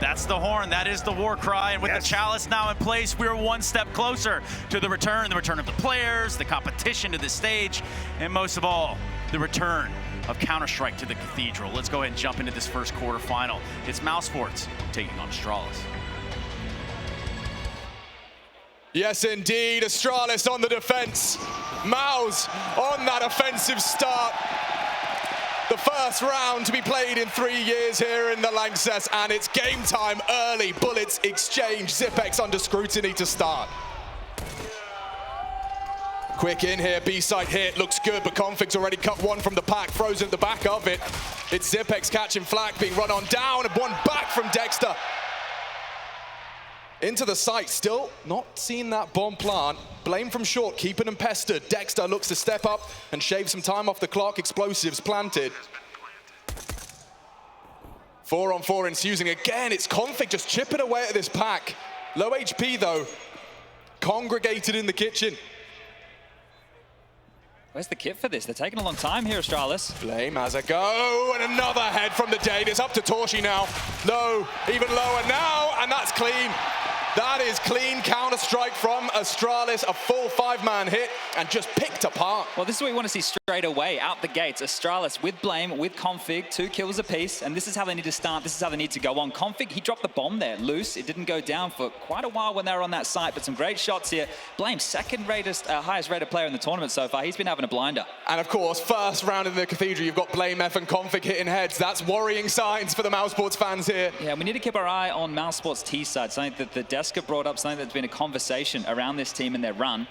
That's the horn, that is the war cry, and with the chalice now in place, we're one step closer to the return of the players, the competition to the stage, and most of all, the return of Counter-Strike to the Cathedral. Let's go ahead and jump into this first quarterfinal. It's MOUZ Sports taking on Astralis. Yes, indeed, Astralis on the defense. MOUZ on that offensive start. The first round to be played in 3 years here in the Lanxess, and it's game time early. Bullets exchange, Zipex under scrutiny to start. Quick in here, B-side hit, looks good, but Config's already cut one from the pack, frozen at the back of it. It's Zipex catching flak, being run on down, and one back from Dexter. Into the site, still not seen that bomb plant. Blame from short, keeping him pestered. Dexter looks to step up and shave some time off the clock. Explosives planted. 4-on-4 ensuing again. It's Config just chipping away at this pack. Low HP though, congregated in the kitchen. Where's the kit for this? They're taking a long time here, Astralis. Blame has a go, and another head from the Dane. It's up to torzsi now. Low, even lower now, and that's clean. That is clean Counter-Strike from Astralis, a full 5-man hit, and just picked apart. Well, this is what we want to see straight away, out the gates. Astralis with Blame, with Config, 2 kills apiece, and this is how they need to start, this is how they need to go on. Config, he dropped the bomb there, loose. It didn't go down for quite a while when they were on that site, but some great shots here. Blame, second highest rated player in the tournament so far. He's been having a blinder. And of course, first round in the Cathedral, you've got Blame F and Config hitting heads. That's worrying signs for the MOUZ Sports fans here. Yeah, we need to keep our eye on MOUZ Sports T side, something that the Deska brought up, something that's been a conversation around this team in their run.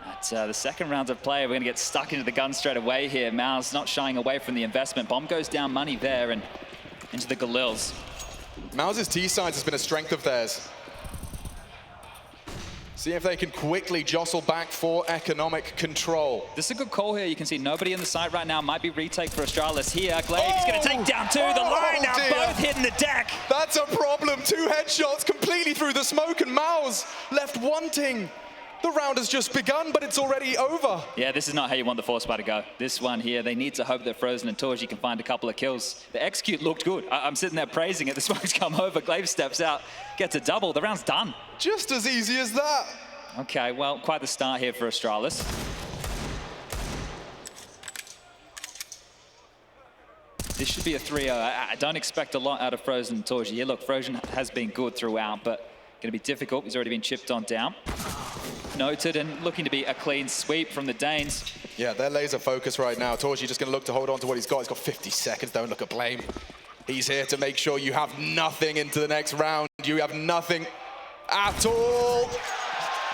At the second round of play, we're going to get stuck into the gun straight away here. MOUZ not shying away from the investment. Bomb goes down, money there, and into the Galils. MOUZ's T-sides has been a strength of theirs. See if they can quickly jostle back for economic control. This is a good call here. You can see nobody in the site right now. Might be retake for Astralis here. Glaive is going to take down 2. The line now, both hitting the deck. That's a problem. 2 headshots completely through the smoke, and MOUZ left wanting. The round has just begun, but it's already over. Yeah, this is not how you want the force bar to go. This one here, they need to hope that Frozen and torzsi can find a couple of kills. The execute looked good. I'm sitting there praising it. The smoke's come over. Glaive steps out, gets a double. The round's done. Just as easy as that. Okay, well, quite the start here for Astralis. This should be a 3-0. I don't expect a lot out of Frozen and torzsi here. Look, Frozen has been good throughout, but going to be difficult. He's already been chipped on down. Noted, and looking to be a clean sweep from the Danes. Yeah, they're laser focused right now. torzsi just going to look to hold on to what he's got. He's got 50 seconds. Don't look at Blame. He's here to make sure you have nothing into the next round. You have nothing at all.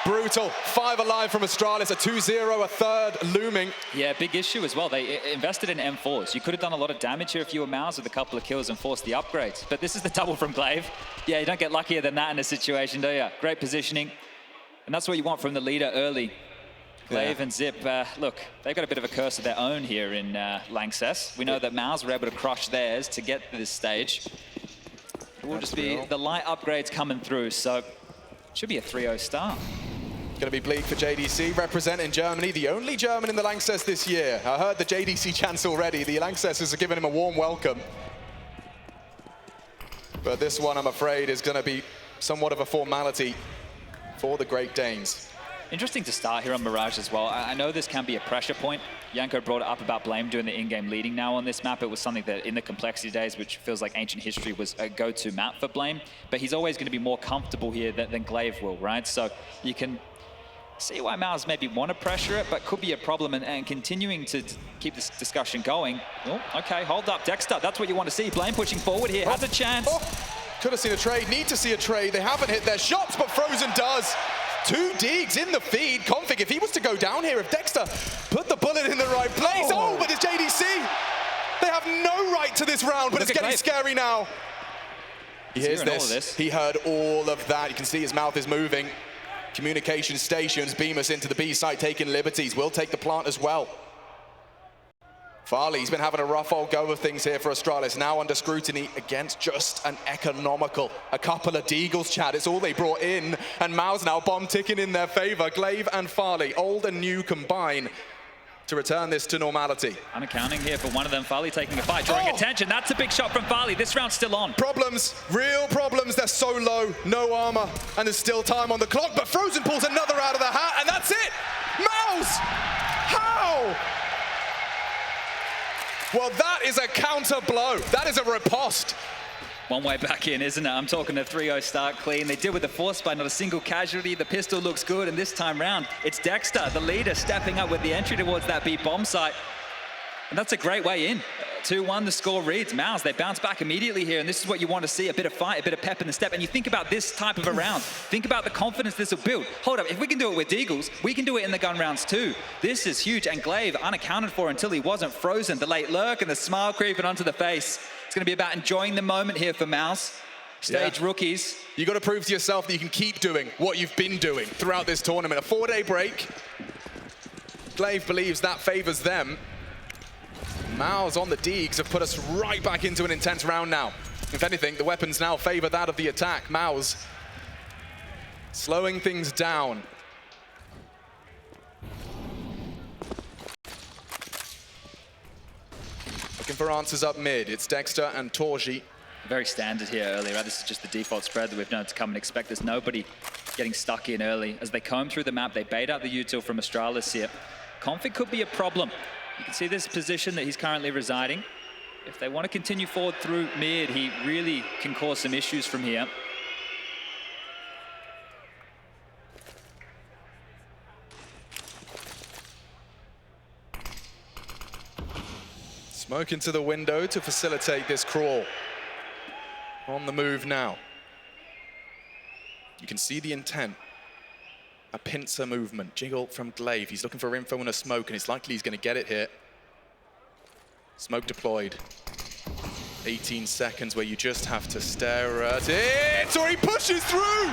Brutal. 5 alive from Astralis, a 2-0, a third looming. Yeah, big issue as well. They invested in M4s. You could have done a lot of damage here if you were MOUZ with a couple of kills and forced the upgrades. But this is the double from Glaive. Yeah, you don't get luckier than that in a situation, do you? Great positioning. And that's what you want from the leader early. Glaive and Zip, look, they've got a bit of a curse of their own here in Lanxess. We know that MOUZ were able to crush theirs to get to this stage. It will just be the light upgrades coming through, so it should be a 3-0 start. Going to be bleak for JDC, representing Germany, the only German in the Lanxess this year. I heard the JDC chants already. The Lanxessers are giving him a warm welcome. But this one, I'm afraid, is going to be somewhat of a formality for the Great Danes. Interesting to start here on Mirage as well. I know this can be a pressure point. Yanko brought it up about Blame doing the in-game leading now on this map. It was something that in the complexity days, which feels like ancient history, was a go-to map for Blame. But he's always going to be more comfortable here than Glaive will, right? So you can see why MOUZ maybe want to pressure it, but could be a problem, and continuing to keep this discussion going. Oh, okay, hold up, Dexter. That's what you want to see. Blame pushing forward here, has a chance. Could have seen a trade, need to see a trade. They haven't hit their shots, but Frozen does. 2 digs in the feed. Config, if he was to go down here, if Dexter put the bullet in the right place. Oh, but it's JDC. They have no right to this round, but it's getting scary now. He hears this. He heard all of that. You can see his mouth is moving. Communication stations beam us into the B site, taking liberties. We'll take the plant as well. Farley's been having a rough old go of things here for Astralis, now under scrutiny against just an economical. A couple of Deagles, Chad, it's all they brought in, and MOUZ now bomb ticking in their favor. Glaive and Farley, old and new combine. to return this to normality. Unaccounting here for one of them, Farley taking a fight, drawing attention. That's a big shot from Farley. This round's still on. Problems, real problems. They're so low, no armor, and there's still time on the clock, but Frozen pulls another out of the hat, and that's it! MOUZ! How? Well, that is a counter blow. That is a riposte. One way back in, isn't it? I'm talking a 3-0 start clean. They did with the force by not a single casualty. The pistol looks good, and this time round, it's Dexter, the leader, stepping up with the entry towards that B bomb site. And that's a great way in. 2-1, the score reads. MOUZ, they bounce back immediately here, and this is what you want to see, a bit of fight, a bit of pep in the step. And you think about this type of a round. Think about the confidence this will build. Hold up, if we can do it with Deagles, we can do it in the gun rounds too. This is huge, and Glaive unaccounted for until he wasn't. Frozen, the late lurk and the smile creeping onto the face. It's going to be about enjoying the moment here for MOUZ. Stage rookies. You got to prove to yourself that you can keep doing what you've been doing throughout this tournament. A 4-day break. Glaive believes that favors them. MOUZ on the Deags have put us right back into an intense round now. If anything, the weapons now favor that of the attack. MOUZ slowing things down. Looking for answers up mid. It's Dexter and torzsi. Very standard here early, right? This is just the default spread that we've known to come and expect. There's nobody getting stuck in early. As they comb through the map, they bait out the util from Astralis here. Config could be a problem. You can see this position that he's currently residing. If they want to continue forward through mid, he really can cause some issues from here. Smoke into the window to facilitate this crawl. On the move now. You can see the intent. A pincer movement, jiggle from Glaive. He's looking for info in a smoke, and it's likely he's going to get it here. Smoke deployed. 18 seconds where you just have to stare at it, or he pushes through!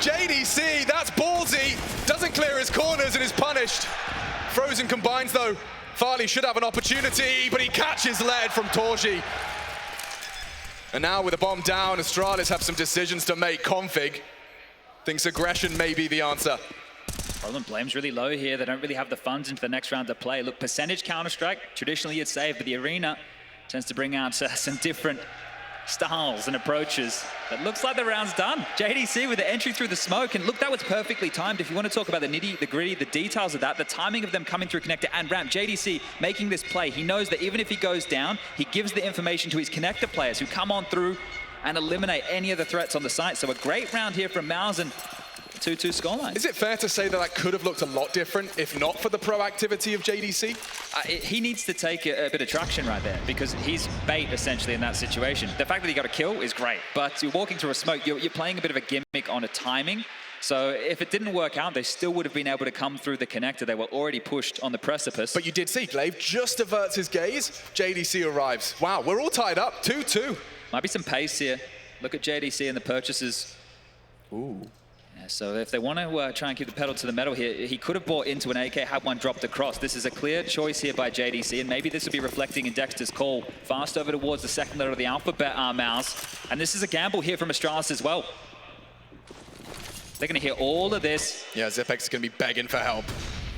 JDC, that's ballsy. Doesn't clear his corners and is punished. Frozen combines though. Farley should have an opportunity, but he catches lead from torzsi. And now with the bomb down, Astralis have some decisions to make. Config thinks aggression may be the answer. Problem blame's really low here. They don't really have the funds into the next round to play. Look, percentage Counter-Strike, traditionally it's safe, but the arena tends to bring out some different styles and approaches. But looks like the round's done. JDC with the entry through the smoke, and look, that was perfectly timed. If you want to talk about the nitty, the gritty, the details of that, the timing of them coming through connector and ramp, JDC making this play. He knows that even if he goes down, he gives the information to his connector players who come on through and eliminate any of the threats on the site. So a great round here from MOUZ and 2-2 scoreline. Is it fair to say that that could have looked a lot different if not for the proactivity of JDC? He needs to take a bit of traction right there because he's bait essentially in that situation. The fact that he got a kill is great, but you're walking through a smoke, you're playing a bit of a gimmick on a timing. So if it didn't work out, they still would have been able to come through the connector. They were already pushed on the precipice. But you did see Glaive just averts his gaze. JDC arrives. Wow, we're all tied up, 2-2. Might be some pace here. Look at JDC and the purchases. Ooh. Yeah, so if they want to try and keep the pedal to the metal here, he could have bought into an AK, had one dropped across. This is a clear choice here by JDC, and maybe this will be reflecting in Dexter's call. Fast over towards the second letter of the alphabet, MOUZ. And this is a gamble here from Astralis as well. They're going to hear all of this. Yeah, Zipex is going to be begging for help.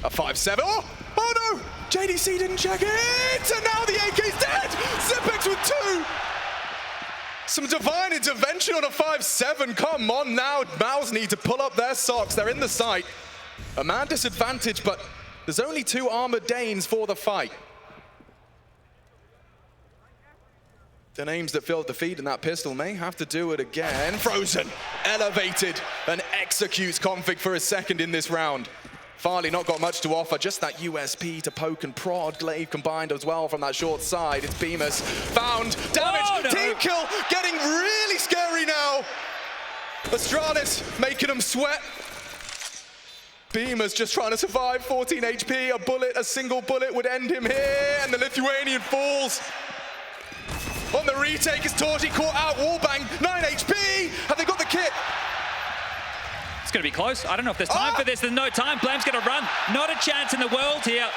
A 5-7. Oh no! JDC didn't check it! And now the AK's dead! Zipex with 2! Some divine intervention on a 5-7. Come on now. MOUZ need to pull up their socks. They're in the site. A man disadvantage, but there's only 2 armored Danes for the fight. The names that filled the feed in that pistol may have to do it again. Frozen, elevated, and executes Config for a second in this round. Farley not got much to offer, just that USP to poke and prod. Glaive combined as well from that short side. It's Bemis, found, damage, no. Team kill, getting really scary now. Astralis making him sweat. Bemis just trying to survive, 14 HP, a bullet, a single bullet would end him here, and the Lithuanian falls. On the retake is torzsi caught out, wallbang, 9 HP, have they got the kit? It's going to be close. I don't know if there's time for this. There's no time. Blame's going to run. Not a chance in the world here.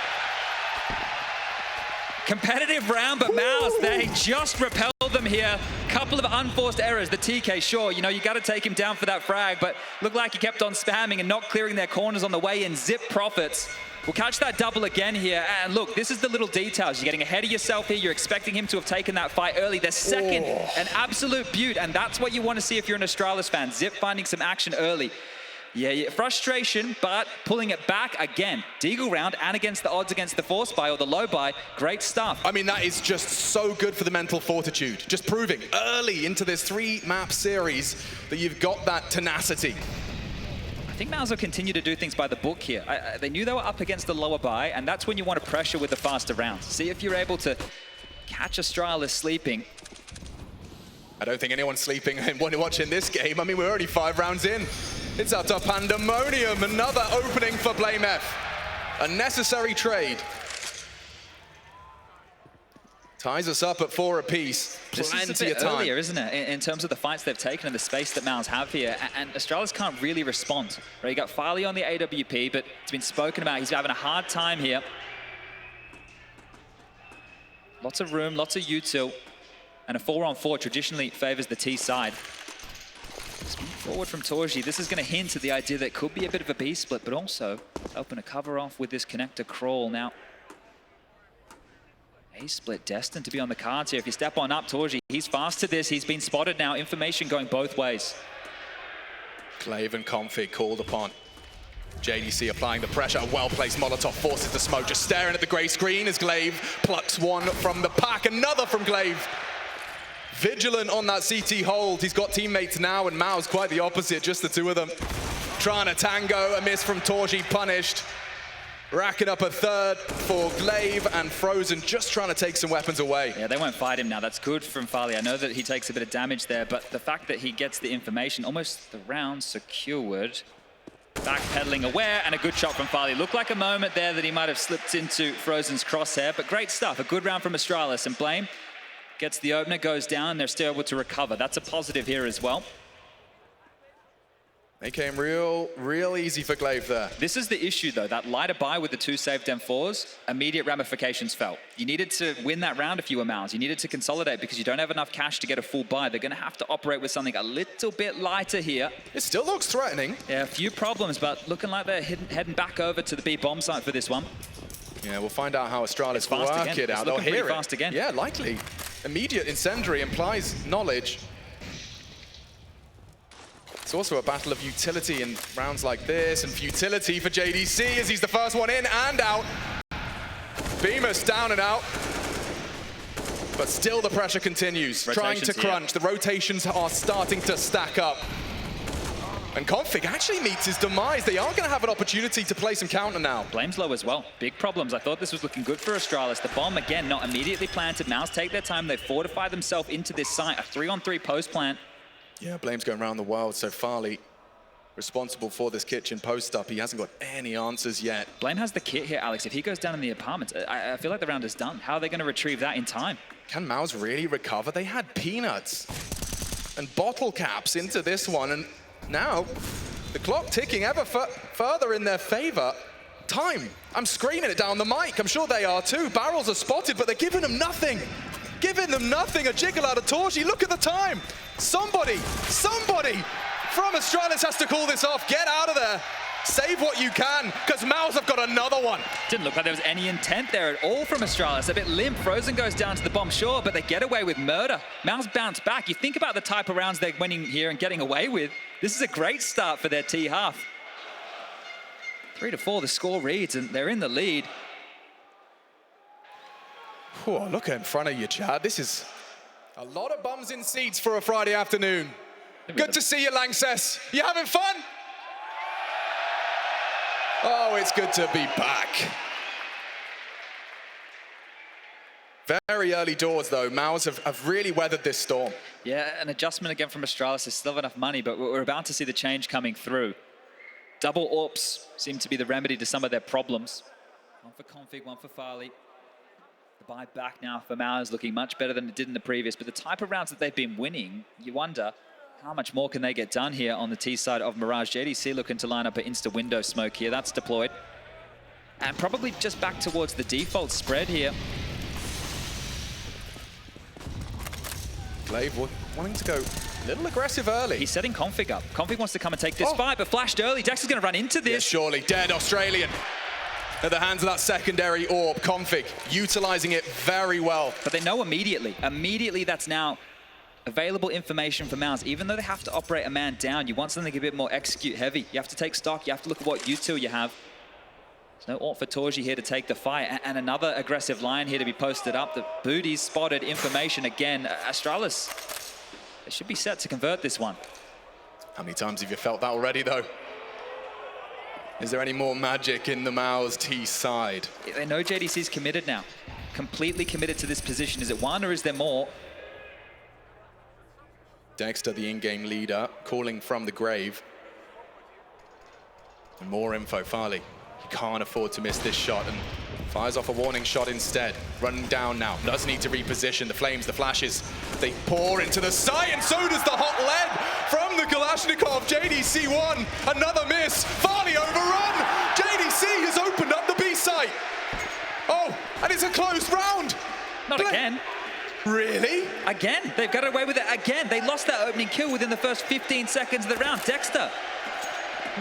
Competitive round, but MOUZ, they just repelled them here. Couple of unforced errors. The TK, sure, you know, you got to take him down for that frag, but looked like he kept on spamming and not clearing their corners on the way in. Zip profits. We'll catch that double again here. And look, this is the little details. You're getting ahead of yourself here. You're expecting him to have taken that fight early. The second, an absolute beaut. And that's what you want to see if you're an Astralis fan. Zip finding some action early. Yeah, frustration, but pulling it back again. Deagle round and against the odds against the force buy or the low buy. Great stuff. I mean, that is just so good for the mental fortitude. Just proving early into this 3-map series that you've got that tenacity. I think MOUZ will continue to do things by the book here. They knew they were up against the lower buy, and that's when you want to pressure with the faster rounds. See if you're able to catch Astralis sleeping. I don't think anyone's sleeping when watching this game. I mean, we're already 5 rounds in. It's utter pandemonium. Another opening for BlameF. A necessary trade. Ties us up at 4 apiece. This is a bit earlier, isn't it, in terms of the fights they've taken and the space that MOUZ have here. And Astralis can't really respond. Right, you got Farley on the AWP, but it's been spoken about. He's having a hard time here. Lots of room, lots of util. And a 4-on-4 traditionally favors the T side. Forward from torzsi. This is going to hint at the idea that it could be a bit of a B split, but also open a cover off with this connector crawl. Now, A split destined to be on the cards here. If you step on up, torzsi, he's fast to this. He's been spotted now. Information going both ways. Glaive and Config called upon. JDC applying the pressure. A well-placed Molotov forces the smoke. Just staring at the grey screen as Glaive plucks one from the pack. Another from Glaive. Vigilant on that CT hold. He's got teammates now, and MOUZ quite the opposite, just the two of them. Trying to tango, a miss from torzsi, punished. Racking up a third for Glaive, and Frozen just trying to take some weapons away. Yeah, they won't fight him now. That's good from Farley. I know that he takes a bit of damage there, but the fact that he gets the information, almost the round secured. Backpedaling aware, and a good shot from Farley. Looked like a moment there that he might have slipped into Frozen's crosshair, but great stuff. A good round from Astralis, and Blame gets the opener, goes down, and they're still able to recover. That's a positive here as well. They came real easy for Glaive there. This is the issue, though. That lighter buy with the 2 saved M4s, immediate ramifications felt. You needed to win that round if you were MOUZ. You needed to consolidate because you don't have enough cash to get a full buy. They're going to have to operate with something a little bit lighter here. It still looks threatening. Yeah, a few problems, but looking like they're heading back over to the B bomb site for this one. Yeah, we'll find out how Astralis work it out. They'll hear it. Fast again. Yeah, likely. Immediate incendiary implies knowledge. It's also a battle of utility in rounds like this, and futility for JDC as he's the first one in and out. Bemis down and out. But still the pressure continues, trying to crunch. The rotations are starting to stack up. And Config actually meets his demise. They are going to have an opportunity to play some counter now. Blame's low as well. Big problems. I thought this was looking good for Astralis. The bomb, again, not immediately planted. MOUZ take their time. They fortify themselves into this site. A 3-on-3 post plant. Yeah, Blame's going around the world, so Farley responsible for this kitchen post-up. He hasn't got any answers yet. Blame has the kit here, Alex. If he goes down in the apartments, I feel like the round is done. How are they going to retrieve that in time? Can MOUZ really recover? They had peanuts and bottle caps into this one, and now the clock ticking ever further in their favor. Time. I'm screaming it down the mic. I'm sure they are too. Barrels are spotted, but they're giving them nothing. Giving them nothing. A jiggle out of torzsi. Look at the time. Somebody from Astralis has to call this off. Get out of there. Save what you can, because MOUZ have got another one. Didn't look like there was any intent there at all from Astralis. A bit limp. Frozen goes down to the bomb, sure, but they get away with murder. MOUZ bounce back. You think about the type of rounds they're winning here and getting away with. This is a great start for their T half. 3-4, the score reads, and they're in the lead. Whoa, look in front of you, Chad. This is a lot of bums in seats for a Friday afternoon. Good to see you, Lanxess. You having fun? Oh, it's good to be back. Very early doors, though. MOUZ have really weathered this storm. Yeah, an adjustment again from Astralis. There's still enough money, but we're about to see the change coming through. Double AWPs seem to be the remedy to some of their problems. One for Config, one for Farley. The buy back now for MOUZ looking much better than it did in the previous, but the type of rounds that they've been winning, you wonder how much more can they get done here on the T side of Mirage. JDC looking to line up an insta-window smoke here. That's deployed. And probably just back towards the default spread here. Glaive wanting to go a little aggressive early. He's setting Config up. Config wants to come and take this fight, but flashed early. Dexter's going to run into this. Yeah, surely. Dead Australian. at the hands of that secondary orb. Config utilizing it very well. But they know immediately. Immediately, that's now available information for MOUZ. Even though they have to operate a man down, you want something a bit more execute heavy. You have to take stock. You have to look at what util you have. There's no ought for torzsi here to take the fight. And another aggressive line here to be posted up. The booties spotted information again. Astralis, they should be set to convert this one. How many times have you felt that already, though? Is there any more magic in the MOUZ T side? They know JDC's committed now. Completely committed to this position. Is it one or is there more? Dexter, the in-game leader, calling from the grave. And more info, Farley. He can't afford to miss this shot and fires off a warning shot instead. Running down now, does need to reposition. The flames, the flashes, they pour into the site, and so does the hot lead from the Kalashnikov. JDC won, another miss. Farley overrun. JDC has opened up the B site. Oh, and it's a closed round. Not again. Really? Again, they've got away with it again. They lost that opening kill within the first 15 seconds of the round. Dexter,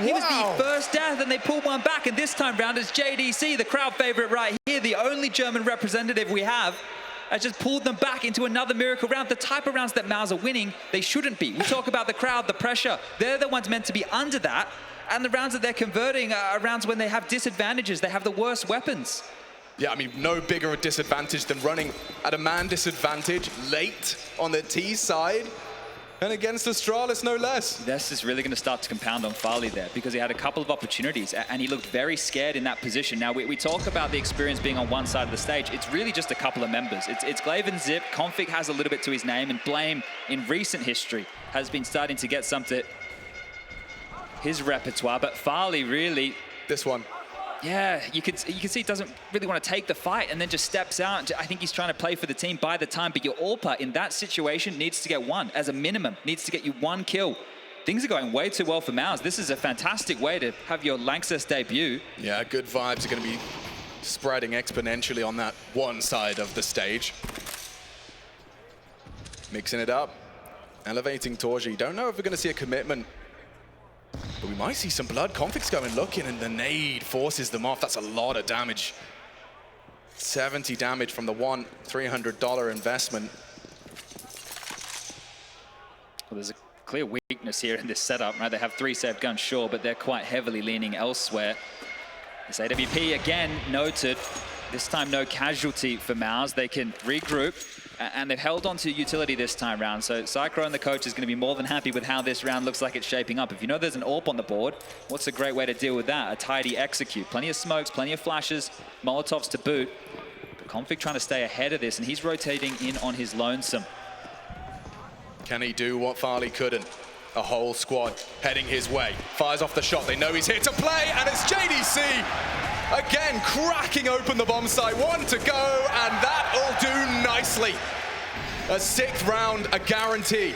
he was the first death, and they pulled one back, and this time round it's JDC, the crowd favorite right here, the only German representative we have, has just pulled them back into another miracle round. The type of rounds that MOUZ are winning, they shouldn't be. We talk about the crowd, the pressure. They're the ones meant to be under that, and the rounds that they're converting are rounds when they have disadvantages. They have the worst weapons. Yeah, I mean, no bigger a disadvantage than running at a man disadvantage late on the T side. And against Astralis, no less. This is really going to start to compound on Farley there, because he had a couple of opportunities and he looked very scared in that position. Now, we talk about the experience being on one side of the stage. It's really just a couple of members. It's Glaive and Zip. Config has a little bit to his name, and Blame in recent history has been starting to get some to his repertoire. But Farley really... This one. Yeah, you can see he doesn't really want to take the fight and then just steps out. I think he's trying to play for the team by the time, but your AWPer in that situation needs to get one, as a minimum, needs to get you one kill. Things are going way too well for MOUZ. This is a fantastic way to have your Lanxess debut. Yeah, good vibes are going to be spreading exponentially on that one side of the stage. Mixing it up, elevating torzsi. Don't know if we're going to see a commitment, but we might see some blood. Config's going looking, and the nade forces them off. That's a lot of damage. 70 damage from the $300 investment. Well, there's a clear weakness here in this setup, right? They have 3 saved guns, sure, but they're quite heavily leaning elsewhere. This AWP again noted. This time no casualty for MOUZ. They can regroup, and they've held on to utility this time round. So Cycro and the coach is going to be more than happy with how this round looks like it's shaping up. If you know there's an AWP on the board, what's a great way to deal with that? A tidy execute. Plenty of smokes, plenty of flashes, Molotovs to boot. But Config trying to stay ahead of this, and he's rotating in on his lonesome. Can he do what Farley couldn't? A whole squad heading his way. Fires off the shot. They know he's here to play, and it's JDC. Again, cracking open the bomb site. 1 to go, and that'll do nicely. A 6th round, a guarantee.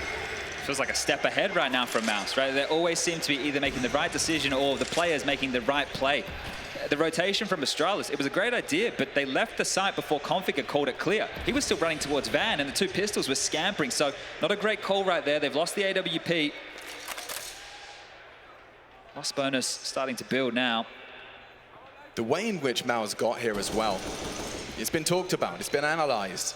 Feels like a step ahead right now from MOUZ, right? They always seem to be either making the right decision or the players making the right play. The rotation from Astralis, it was a great idea, but they left the site before Config had called it clear. He was still running towards Van, and the 2 pistols were scampering, so not a great call right there. They've lost the AWP. Loss bonus starting to build now. The way in which MOUZ got here as well, it's been talked about, it's been analyzed.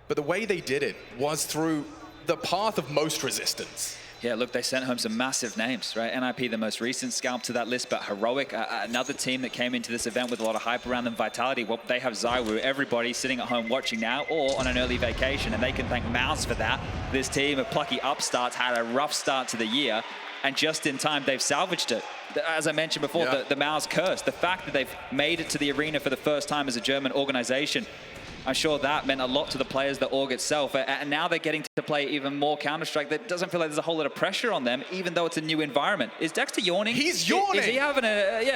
But the way they did it was through the path of most resistance. Yeah, look, they sent home some massive names, right? NIP, the most recent scalp to that list, but Heroic, another team that came into this event with a lot of hype around them, Vitality. Well, they have Zywoo, everybody sitting at home watching now or on an early vacation, and they can thank MOUZ for that. This team of plucky upstarts had a rough start to the year, and just in time, they've salvaged it. As I mentioned before, the MOUZ curse, the fact that they've made it to the arena for the first time as a German organization, I'm sure that meant a lot to the players, the org itself, and now they're getting to play even more Counter-Strike. That doesn't feel like there's a whole lot of pressure on them, even though it's a new environment. Is Dexter yawning? He's yawning! Is he having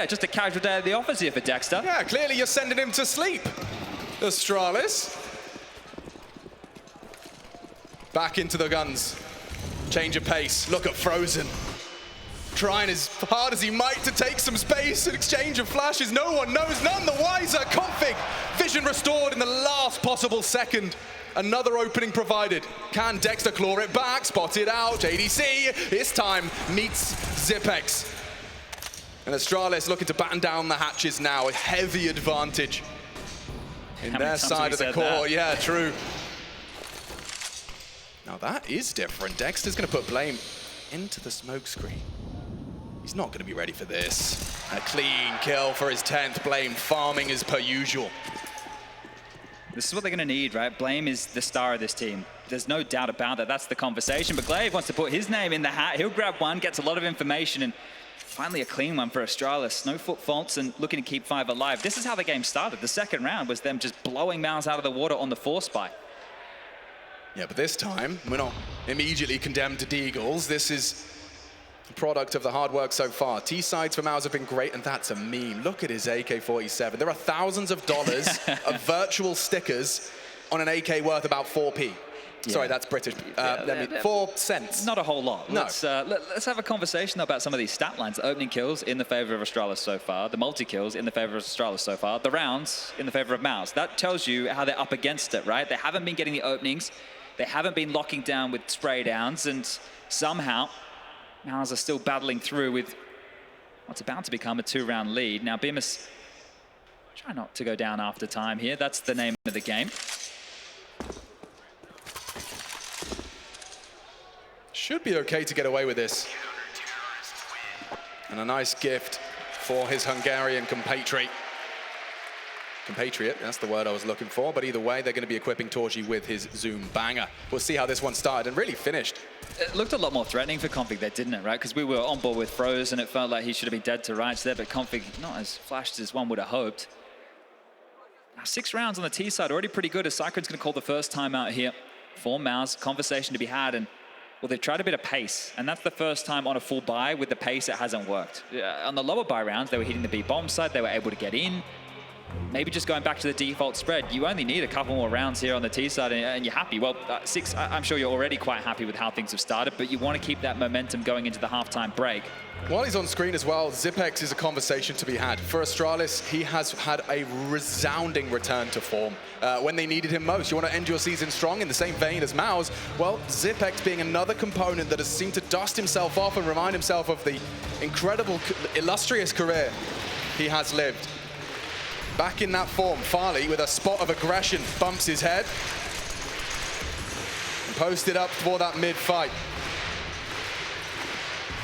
just a casual day at the office here for Dexter? Yeah, clearly you're sending him to sleep. Astralis. Back into the guns. Change of pace. Look at Frozen. Trying as hard as he might to take some space in exchange of flashes. No one knows, none the wiser. Config, vision restored in the last possible second. Another opening provided. Can Dexter claw it back? Spotted out. JDC, this time meets Zipex. And Astralis looking to batten down the hatches now. A heavy advantage in their side of the court. Yeah, true. Now that is different. Dexter's going to put Blame into the smoke screen. He's not going to be ready for this. A clean kill for his 10th. Blame farming as per usual. This is what they're going to need, right? Blame is the star of this team. There's no doubt about that. That's the conversation. But Glaive wants to put his name in the hat. He'll grab one, gets a lot of information, and finally a clean one for Astralis. No foot faults and looking to keep 5 alive. This is how the game started. The second round was them just blowing MOUZ out of the water on the force buy. Yeah, but this time, we're not immediately condemned to Deagles. This is a product of the hard work so far. T-sides for MOUZ have been great, and that's a meme. Look at his AK-47. There are thousands of dollars of virtual stickers on an AK worth about 4p. Yeah. Sorry, that's British. 4 cents. Not a whole lot. No. Let's have a conversation though about some of these stat lines. The opening kills in the favor of Astralis so far. The multi-kills in the favor of Astralis so far. The rounds in the favor of MOUZ. That tells you how they're up against it, right? They haven't been getting the openings. They haven't been locking down with spray downs, and somehow MOUZ are still battling through with what's about to become a 2-round lead. Now, Bemis, try not to go down after time here. That's the name of the game. Should be okay to get away with this. And a nice gift for his Hungarian compatriot. Compatriot, that's the word I was looking for. But either way, they're going to be equipping torzsi with his Zoom banger. We'll see how this one started and really finished. It looked a lot more threatening for Config there, didn't it, right? Because we were on board with Froze, and it felt like he should have been dead to rights there, but Config not as flashed as one would have hoped. Now, 6 rounds on the T side, already pretty good, as Cyclone's going to call the first timeout here for MOUZ. Conversation to be had, and well, they've tried a bit of pace, and that's the first time on a full buy with the pace it hasn't worked. On the lower buy rounds, they were hitting the B bomb side, they were able to get in. Maybe just going back to the default spread. You only need a couple more rounds here on the T side and you're happy. Well, 6, I'm sure you're already quite happy with how things have started, but you want to keep that momentum going into the halftime break. While he's on screen as well, Zipex is a conversation to be had. For Astralis, he has had a resounding return to form when they needed him most. You want to end your season strong in the same vein as MOUZ? Well, Zipex being another component that has seemed to dust himself off and remind himself of the incredible, illustrious career he has lived. Back in that form, Farley with a spot of aggression bumps his head and posted up for that mid-fight.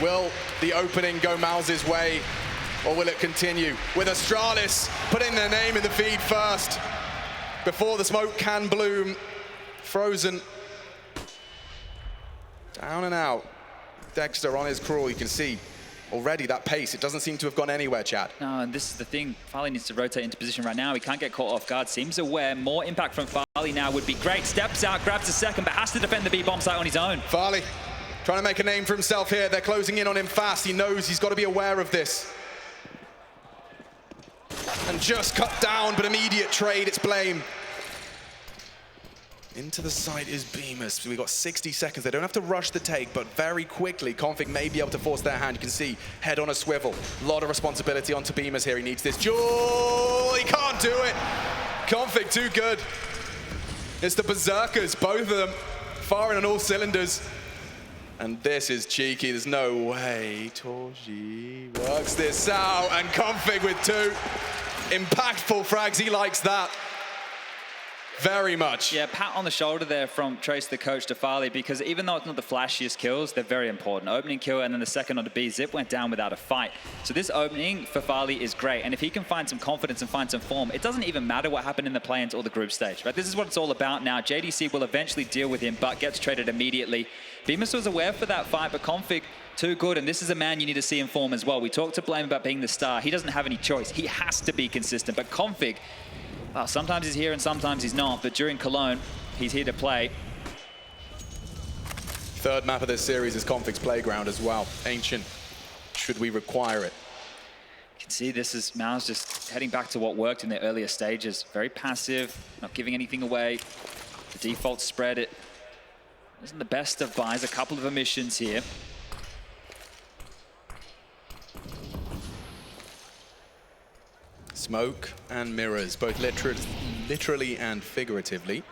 Will the opening go MOUZ's way, or will it continue? With Astralis putting their name in the feed first before the smoke can bloom. Frozen down and out. Dexter on his crawl, you can see already that pace, it doesn't seem to have gone anywhere, Chad. No, and this is the thing. Farley needs to rotate into position right now. He can't get caught off guard. Seems aware. More impact from Farley now would be great. Steps out, grabs a second, but has to defend the B-bomb site on his own. Farley trying to make a name for himself here. They're closing in on him fast. He knows he's got to be aware of this. And just cut down, but immediate trade. It's Blame. Into the site is Bemis. We've got 60 seconds. They don't have to rush the take, but very quickly, Config may be able to force their hand. You can see, head on a swivel. A lot of responsibility onto Bemis here. He needs this jewel. He can't do it. Config too good. It's the Berserkers, both of them firing on all cylinders. And this is cheeky. There's no way. torzsi works this out, and Config with 2. Impactful frags. He likes that. Very much. Yeah, pat on the shoulder there from Trace, the coach, to Farley, because even though it's not the flashiest kills, they're very important. Opening kill and then the second on the B, Zip went down without a fight. So this opening for Farley is great. And if he can find some confidence and find some form, it doesn't even matter what happened in the play-ins or the group stage, right? This is what it's all about now. JDC will eventually deal with him, but gets traded immediately. Bemis was aware for that fight, but Config too good, and this is a man you need to see in form as well. We talked to Blame about being the star. He doesn't have any choice. He has to be consistent, but Config, well, sometimes he's here and sometimes he's not, but during Cologne, he's here to play. Third map of this series is Config's playground as well. Ancient, should we require it? You can see this is MOUZ just heading back to what worked in the earlier stages. Very passive, not giving anything away. The default spread, it isn't the best of buys. A couple of omissions here. Smoke and mirrors, both literally and figuratively.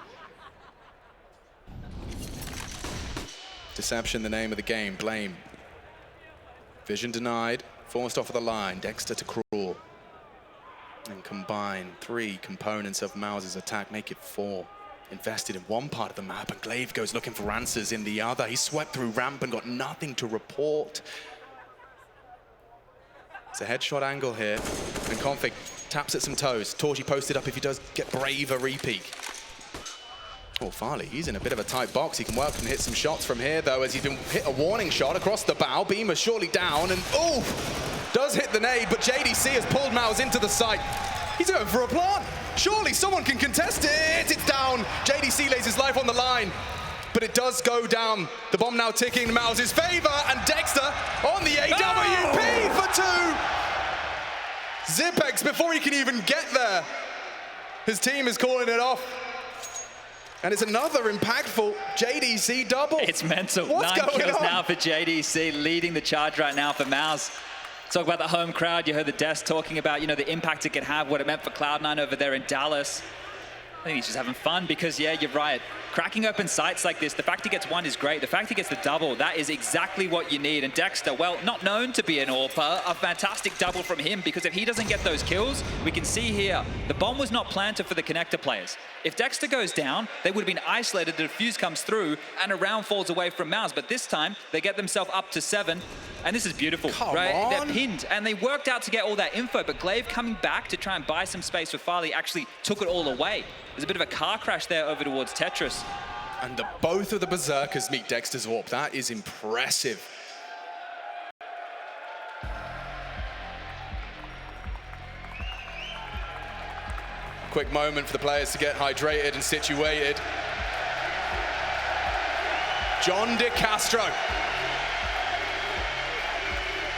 Deception, the name of the game. Blame. Vision denied. Forced off of the line, Dexter to crawl. And combine 3 components of MOUZ's attack, make it 4. Invested in one part of the map, and Glaive goes looking for answers in the other. He swept through ramp and got nothing to report. It's a headshot angle here, and Config taps at some toes. torzsi posted up if he does get Brave a repeat. Oh, Farley, he's in a bit of a tight box. He can work and hit some shots from here, though, as he's been hit a warning shot across the bow. Beamer surely down, and oh, does hit the nade, but JDC has pulled MOUZ into the site. He's going for a plant. Surely someone can contest it. It's down. JDC lays his life on the line, but it does go down. The bomb now ticking in MOUZ's favor, and Dexter on the AWP for 2. Zipex, before he can even get there, his team is calling it off. And it's another impactful JDC double. It's mental. What's 9 going kills on? now for JDC, leading the charge right now for MOUZ. Talk about the home crowd. You heard the desk talking about, you know, the impact it could have, what it meant for Cloud9 over there in Dallas. I think he's just having fun because, yeah, you're right. Cracking open sites like this, the fact he gets 1 is great. The fact he gets the double, that is exactly what you need. And Dexter, well, not known to be an AWPer, a fantastic double from him, because if he doesn't get those kills, we can see here, the bomb was not planted for the connector players. If Dexter goes down, they would have been isolated, the defuse comes through, and a round falls away from MOUZ. But this time, they get themselves up to 7. And this is beautiful, right? They're pinned, and they worked out to get all that info, but Glaive coming back to try and buy some space for Farley actually took it all away. There's a bit of a car crash there over towards Tetris. And both of the Berserkers meet Dexter's AWP. That is impressive. Quick moment for the players to get hydrated and situated. John De Castro.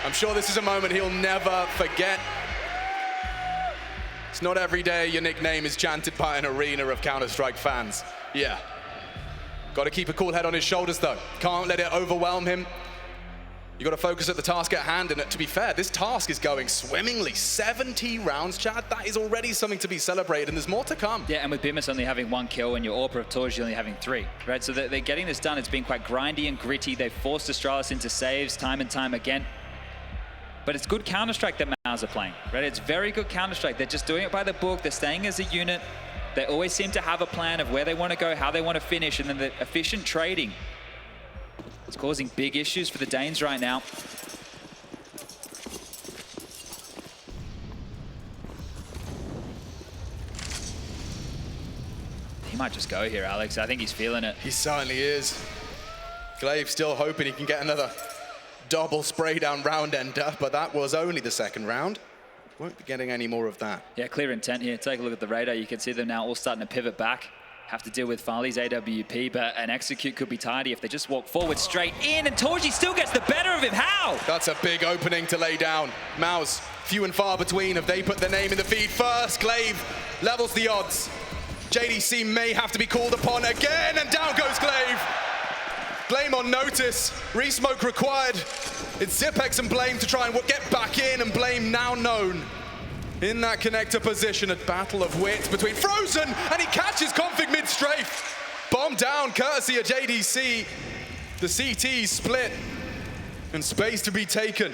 I'm sure this is a moment he'll never forget. It's not every day your nickname is chanted by an arena of Counter-Strike fans. Yeah. Got to keep a cool head on his shoulders, though. Can't let it overwhelm him. You got to focus at the task at hand, and to be fair, this task is going swimmingly. 70 rounds, Chad. That is already something to be celebrated, and there's more to come. Yeah, and with Bimus only having 1 kill and your AWPer of torzsi only having 3, right? So they're getting this done. It's been quite grindy and gritty. They've forced Astralis into saves time and time again. But it's good Counter-Strike that MOUZ are playing, right? It's very good Counter-Strike. They're just doing it by the book. They're staying as a unit. They always seem to have a plan of where they want to go, how they want to finish, and then the efficient trading. It's causing big issues for the Danes right now. He might just go here, Alex. I think he's feeling it. He certainly is. Glaive still hoping he can get another double spray down round ender, but that was only the 2nd round. Won't be getting any more of that. Yeah, clear intent here. Take a look at the radar. You can see them now all starting to pivot back. Have to deal with Farley's AWP, but an execute could be tidy if they just walk forward straight in, and torzsi still gets the better of him. How? That's a big opening to lay down. MOUZ, few and far between. If they put their name in the feed first, Glaive levels the odds. JDC may have to be called upon again, and down goes Glaive. Blame on notice, resmoke required. It's Zipex and Blame to try and get back in, and Blame now known in that connector position. A battle of wits between Frozen, and he catches Config mid-strafe. Bomb down, courtesy of JDC. The CT split, and space to be taken.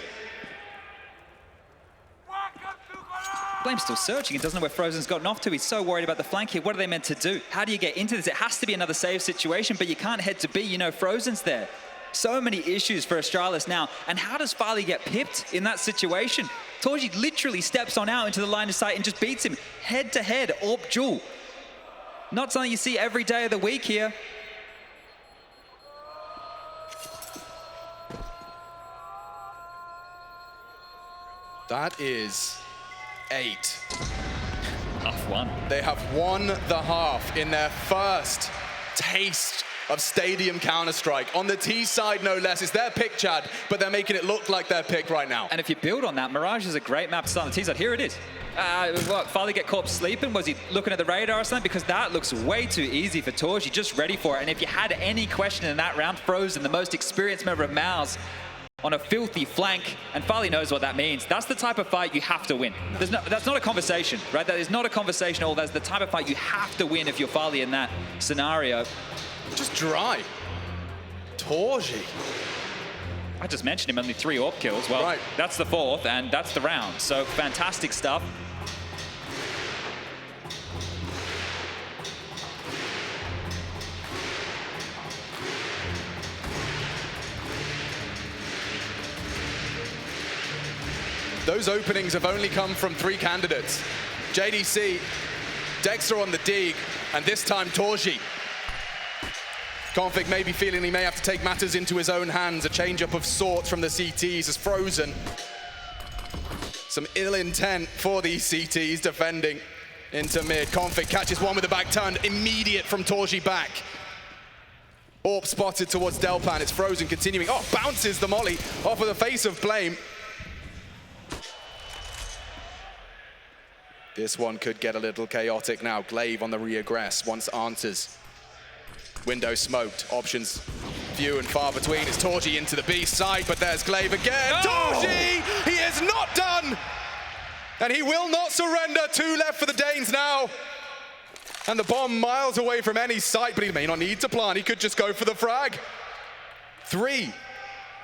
Blame's still searching. He doesn't know where Frozen's gotten off to. He's so worried about the flank here. What are they meant to do? How do you get into this? It has to be another save situation, but you can't head to B. You know Frozen's there. So many issues for Astralis now. And how does Farley get pipped in that situation? torzsi literally steps on out into the line of sight and just beats him head to head, AWP duel. Not something you see every day of the week here. That is 8. Half one. They have won the half in their first taste of Stadium Counter-Strike. On the T side, no less. It's their pick, Chad, but they're making it look like their pick right now. And if you build on that, Mirage is a great map to start on the T side. Here it is. What, Farley get caught sleeping? Was he looking at the radar or something? Because that looks way too easy for torzsi, just ready for it. And if you had any question in that round, Frozen, the most experienced member of MOUZ, on a filthy flank, and Farley knows what that means. That's the type of fight you have to win. That's not a conversation, right? That is not a conversation at all. That's the type of fight you have to win if you're Farley in that scenario. Just dry. torzsi. I just mentioned him, only 3 AWP kills. Well, Right. that's the 4th, and that's the round. So fantastic stuff. Those openings have only come from 3 candidates. JDC, Dexter on the dig, and this time torzsi. Config may be feeling he may have to take matters into his own hands. A change-up of sorts from the CTs is frozen. Some ill intent for these CTs defending into mid. Config catches one with the back turn, immediate from torzsi back. AWP spotted towards Delpan, it's frozen, continuing. Oh, bounces the molly off of the face of Blame. This one could get a little chaotic now. Glaive on the reaggress, wants answers. Window smoked, options few and far between. It's torzsi into the B side, but there's Glaive again. torzsi, he is not done! And he will not surrender. 2 left for the Danes now. And the bomb miles away from any sight, but he may not need to plant. He could just go for the frag. 3,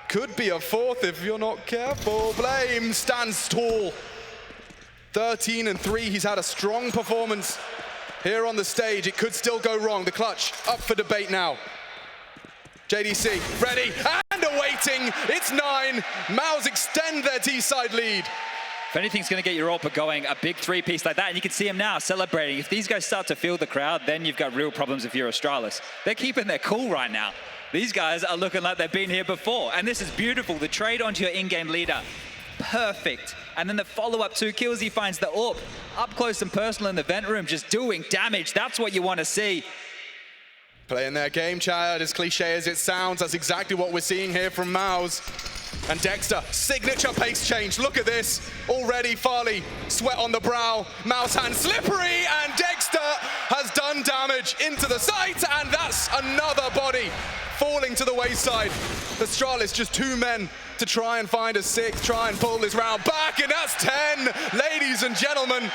could be a 4th if you're not careful. Blame stands tall. 13 and 3, he's had a strong performance here on the stage. It could still go wrong. The clutch up for debate now. JDC ready and awaiting. It's 9. MOUZ extend their T-side lead. If anything's going to get your AWP going, a big 3-piece like that, and you can see him now celebrating. If these guys start to feel the crowd, then you've got real problems if you're Astralis. They're keeping their cool right now. These guys are looking like they've been here before, and this is beautiful. The trade onto your in-game leader, perfect. And then the follow-up 2 kills, he finds the AWP up close and personal in the vent room, just doing damage. That's what you want to see. Playing their game, Chad, as cliche as it sounds, that's exactly what we're seeing here from MOUZ. And Dexter, signature pace change. Look at this. Already Farley, sweat on the brow. MOUZ hand slippery, and Dexter has done damage into the site, and that's another body falling to the wayside. Astralis, just 2 men to try and find a 6th, try and pull this round back, and that's 10. Ladies and gentlemen,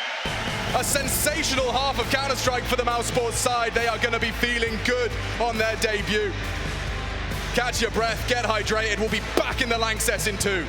a sensational half of Counter-Strike for the MOUZ Sports side. They are going to be feeling good on their debut. Catch your breath, get hydrated. We'll be back in the Lanxess in 2.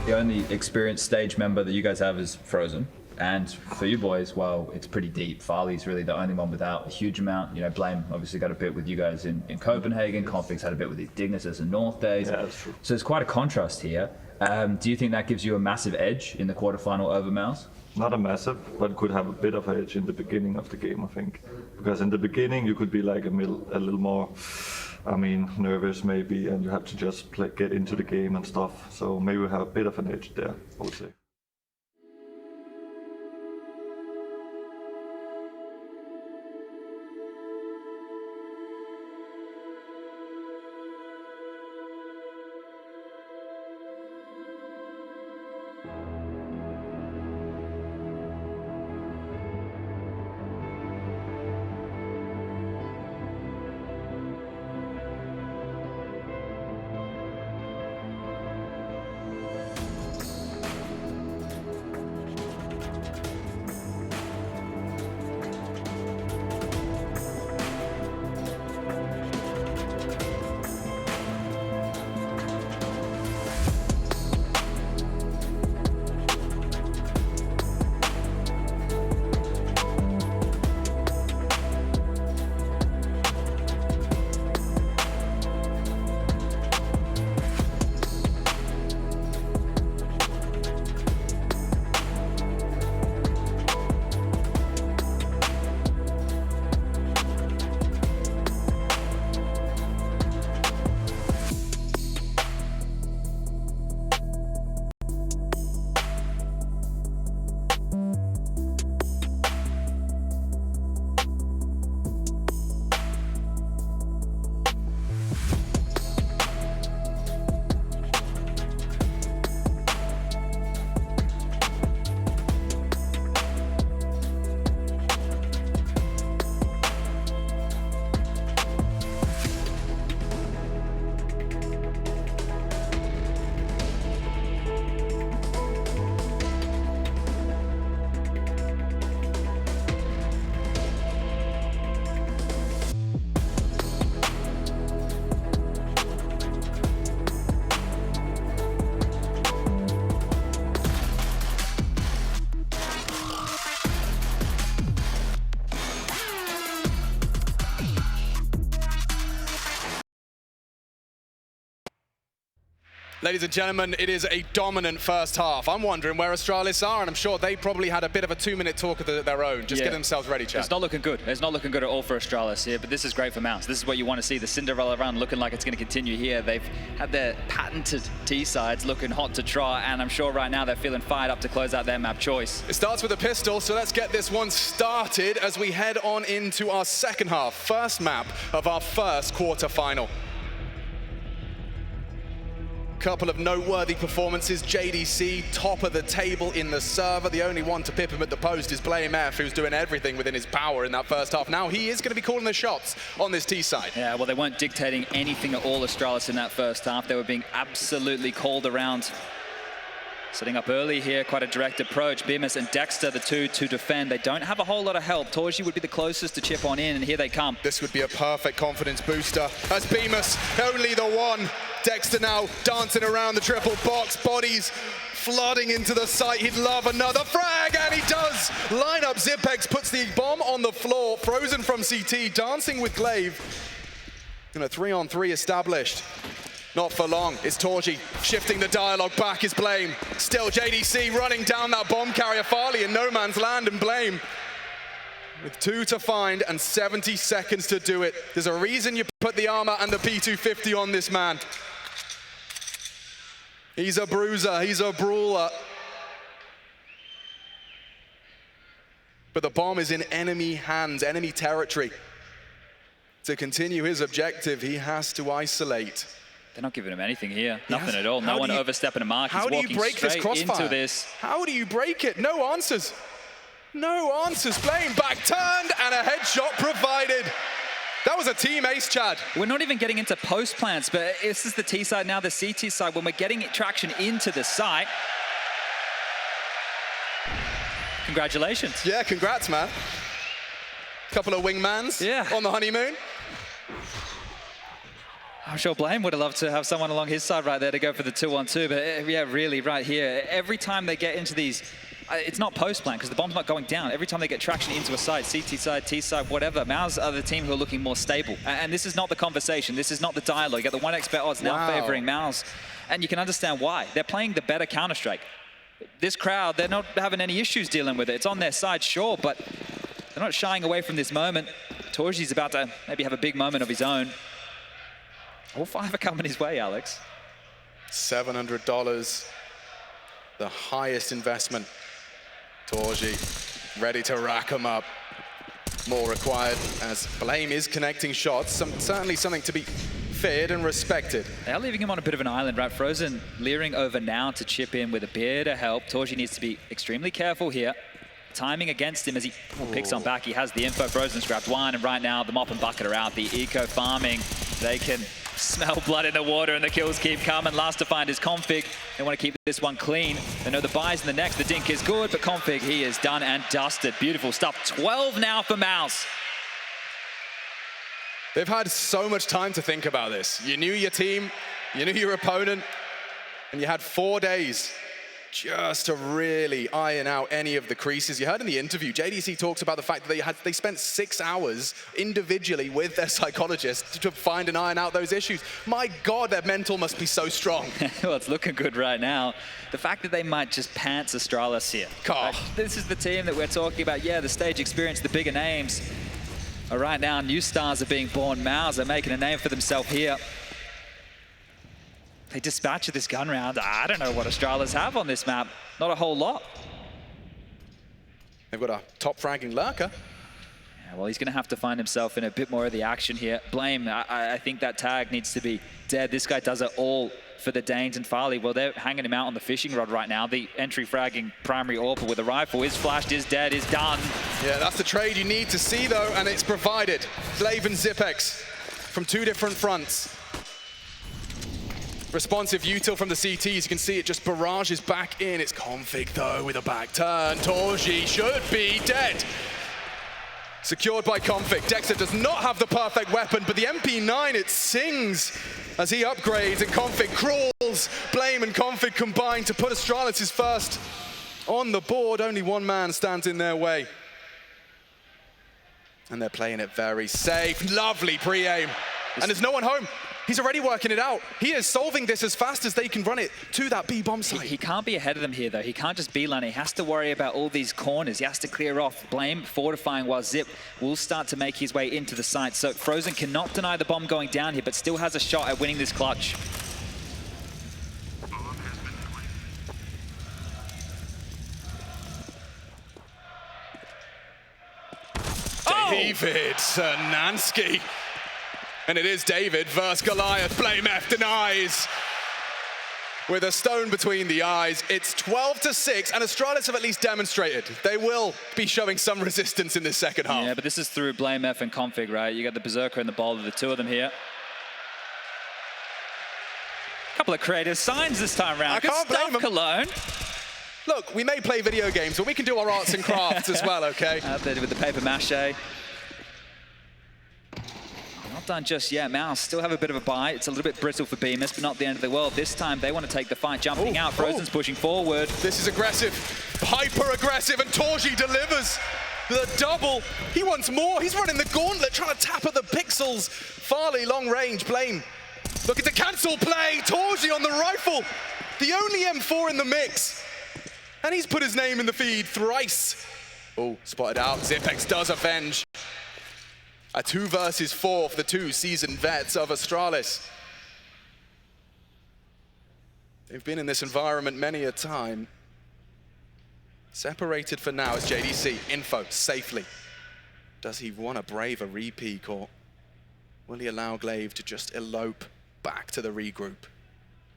The only experienced stage member that you guys have is Frozen. And for you boys, well, it's pretty deep. Farley's really the only one without a huge amount. You know, Blame obviously got a bit with you guys in Copenhagen. Config's had a bit with Ignis and North Days. Yeah, that's true. So there's quite a contrast here. Do you think that gives you a massive edge in the quarterfinal over MOUZ? Not a massive, but could have a bit of edge in the beginning of the game, I think. Because in the beginning, you could be like a little more, nervous maybe, and you have to just get into the game and stuff. So maybe we have a bit of an edge there, I would say. Ladies and gentlemen, it is a dominant first half. I'm wondering where Astralis are, and I'm sure they probably had a bit of a 2-minute talk of their own. Just get themselves ready, Chad. It's not looking good. It's not looking good at all for Astralis here, but this is great for MOUZ. This is what you want to see. The Cinderella run looking like it's going to continue here. They've had their patented T-sides looking hot to trot, and I'm sure right now they're feeling fired up to close out their map choice. It starts with a pistol, so let's get this one started as we head on into our second half. First map of our first quarter-final. Couple of noteworthy performances. JDC, top of the table in the server. The only one to pip him at the post is Blame F, who's doing everything within his power in that first half. Now he is going to be calling the shots on this T side. Yeah, well, they weren't dictating anything at all, Astralis, in that first half. They were being absolutely called around. Setting up early here, quite a direct approach. Bemis and Dexter, the two to defend. They don't have a whole lot of help. torzsi would be the closest to chip on in, and here they come. This would be a perfect confidence booster as Bemis, only the one. Dexter now dancing around the triple box, bodies flooding into the site. He'd love another frag, and he does. Line up Zipex, puts the bomb on the floor. Frozen from CT, dancing with Glaive. And a 3-on-3 established. Not for long. It's torzsi shifting the dialogue back is Blame. Still JDC running down that bomb carrier. Farley in no man's land, and Blame with 2 to find and 70 seconds to do it. There's a reason you put the armor and the P250 on this man. He's a bruiser, he's a brawler. But the bomb is in enemy hands, enemy territory. To continue his objective, he has to isolate. They're not giving him anything here. Nothing at all. No one overstepping a mark. He's walking straight into this. How do you break it? No answers. No answers. Blame back turned and a headshot provided. That was a team ace, Chad. We're not even getting into post plants, but this is the T side now, the CT side. When we're getting traction into the site. Congratulations. Yeah, congrats, man. Couple of wingmans on the honeymoon. I'm sure Blame would have loved to have someone along his side right there to go for the 2-on-2, but yeah, really, right here. Every time they get into these, it's not post-plant because the bomb's not going down. Every time they get traction into a side, CT side, T side, whatever, MOUZ are the team who are looking more stable. And this is not the conversation. This is not the dialogue. You got the 1xbet odds now favoring MOUZ, and you can understand why. They're playing the better Counter-Strike. This crowd, they're not having any issues dealing with it. It's on their side, sure, but they're not shying away from this moment. torzsi's about to maybe have a big moment of his own. All 5 are coming his way, Alex. $700, the highest investment. torzsi ready to rack them up. More required as Blame is connecting shots. Certainly something to be feared and respected. They are leaving him on a bit of an island, right? Frozen leering over now to chip in with a bit of help. torzsi needs to be extremely careful here. Timing against him as he picks on back. He has the info. Frozen's grabbed one, and right now the mop and bucket are out. The eco farming, they can smell blood in the water, and the kills keep coming. Last to find is Config. They want to keep this one clean. They know the buys in the next. The dink is good, but Config, he is done and dusted. Beautiful stuff. 12 now for MOUZ. They've had so much time to think about this. You knew your team, you knew your opponent, and you had 4 days just to really iron out any of the creases. You heard in the interview, JDC talks about the fact that they spent 6 hours individually with their psychologist to find and iron out those issues. My God, their mental must be so strong. Well, it's looking good right now. The fact that they might just pants Astralis here. This is the team that we're talking about. Yeah, the stage experience, the bigger names. Right now, new stars are being born. MOUZ are making a name for themselves here. They dispatch this gun round. I don't know what Astralis have on this map. Not a whole lot. They've got a top fragging lurker. Yeah, well, he's going to have to find himself in a bit more of the action here. Blame, I think that tag needs to be dead. This guy does it all for the Danes and Farley. Well, they're hanging him out on the fishing rod right now. The entry fragging primary AWP with a rifle is flashed, is dead, is done. Yeah, that's the trade you need to see, though, and it's provided. Glaive and Zipex from 2 different fronts. Responsive util from the CTs. You can see it just barrages back in. It's Config, though, with a back turn. torzsi should be dead. Secured by Config. Dexter does not have the perfect weapon, but the MP9, it sings as he upgrades, and Config crawls. Blame and Config combine to put Astralis' first on the board. Only one man stands in their way. And they're playing it very safe. Lovely pre-aim. And there's no one home. He's already working it out. He is solving this as fast as they can run it to that B bomb site. He can't be ahead of them here, though. He can't just beeline. He has to worry about all these corners. He has to clear off. Blame fortifying while Zip will start to make his way into the site. So Frozen cannot deny the bomb going down here, but still has a shot at winning this clutch. David Szymanski. And it is David versus Goliath. Blame F denies. With a stone between the eyes, it's 12-6, and Astralis have at least demonstrated they will be showing some resistance in this second half. Yeah, but this is through Blame F and Config, right? You got the Berserker and the Boulder, the two of them here. Couple of creative signs this time around. I can't blame them. Cologne. Look, we may play video games, but we can do our arts and crafts as well, okay? Out there with the paper mache. Not done just yet. MOUZ still have a bit of a bite. It's a little bit brittle for Bemis, but not the end of the world. This time they want to take the fight, jumping out. Frozen's pushing forward. This is aggressive, hyper-aggressive, and torzsi delivers the double. He wants more. He's running the gauntlet, trying to tap at the pixels. Farley, long range, Blame. Look at the cancel play. torzsi on the rifle. The only M4 in the mix. And he's put his name in the feed thrice. Oh, spotted out. Zipex does avenge. A 2 versus 4 for the two seasoned vets of Astralis. They've been in this environment many a time. Separated for now is JDC. Info, safely. Does he want to brave a re-peak, or will he allow Glaive to just elope back to the regroup?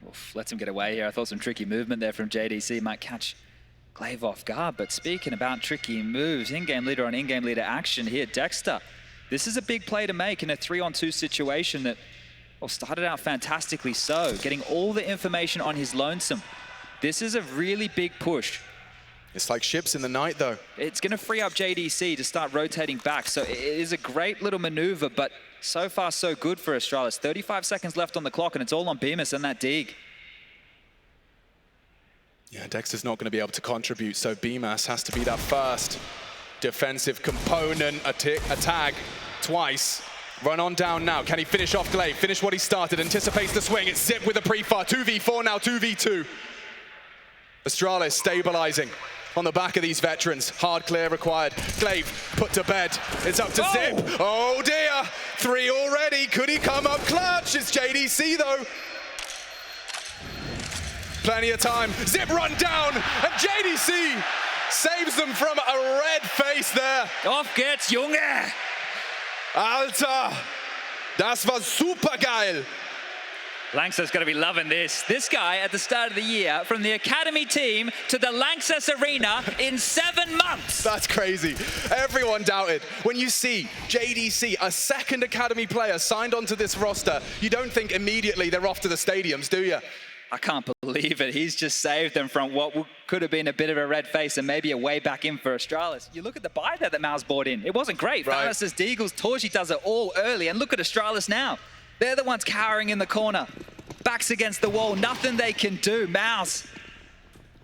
Oof, lets him get away here. I thought some tricky movement there from JDC might catch Glaive off guard, but speaking about tricky moves, in-game leader on in-game leader action here, Dexter. This is a big play to make in a 3-on-2 situation that, well, started out fantastically so, getting all the information on his lonesome. This is a really big push. It's like ships in the night, though. It's going to free up JDC to start rotating back, so it is a great little maneuver, but so far so good for Astralis. 35 seconds left on the clock, and it's all on Bemis and that dig. Yeah, Dexter's not going to be able to contribute, so Bemis has to be that first defensive component, a tag twice. Run on down now. Can he finish off Glaive? Finish what he started. Anticipates the swing. It's Zip with a pre-fire. 2v4 now, 2v2. Astralis stabilizing on the back of these veterans. Hard clear required. Glaive put to bed. It's up to Zip. Oh dear. 3 already. Could he come up clutch? It's JDC though. Plenty of time. Zip run down, and JDC saves them from a red face there. Off geht's, Junge! Alter, das war super geil. Lanxess going to be loving this. This guy at the start of the year, from the academy team to the Lanxess arena in 7 months. That's crazy. Everyone doubted. When you see JDC, a second academy player signed onto this roster, you don't think immediately they're off to the stadiums, do you? I can't believe it. He's just saved them from what could have been a bit of a red face and maybe a way back in for Astralis. You look at the buy there that MOUZ bought in. It wasn't great. Right. Faris' Deagles, torzsi does it all early. And look at Astralis now. They're the ones cowering in the corner. Backs against the wall. Nothing they can do. MOUZ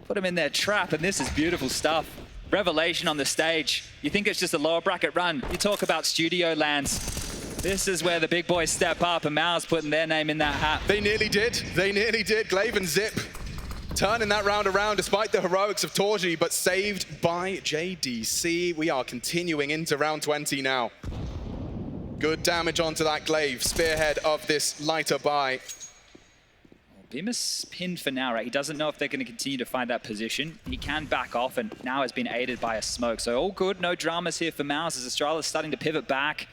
put him in their trap, and this is beautiful stuff. Revelation on the stage. You think it's just a lower bracket run. You talk about studio lands. This is where the big boys step up, and MOUZ putting their name in that hat. They nearly did. They nearly did. Glaive and Zip turning that round around despite the heroics of torzsi, but saved by JDC. We are continuing into round 20 now. Good damage onto that Glaive, spearhead of this lighter buy. Bemis pinned for now, right? He doesn't know if they're going to continue to find that position. He can back off, and now has been aided by a smoke. So all good, no dramas here for MOUZ as Astralis starting to pivot back.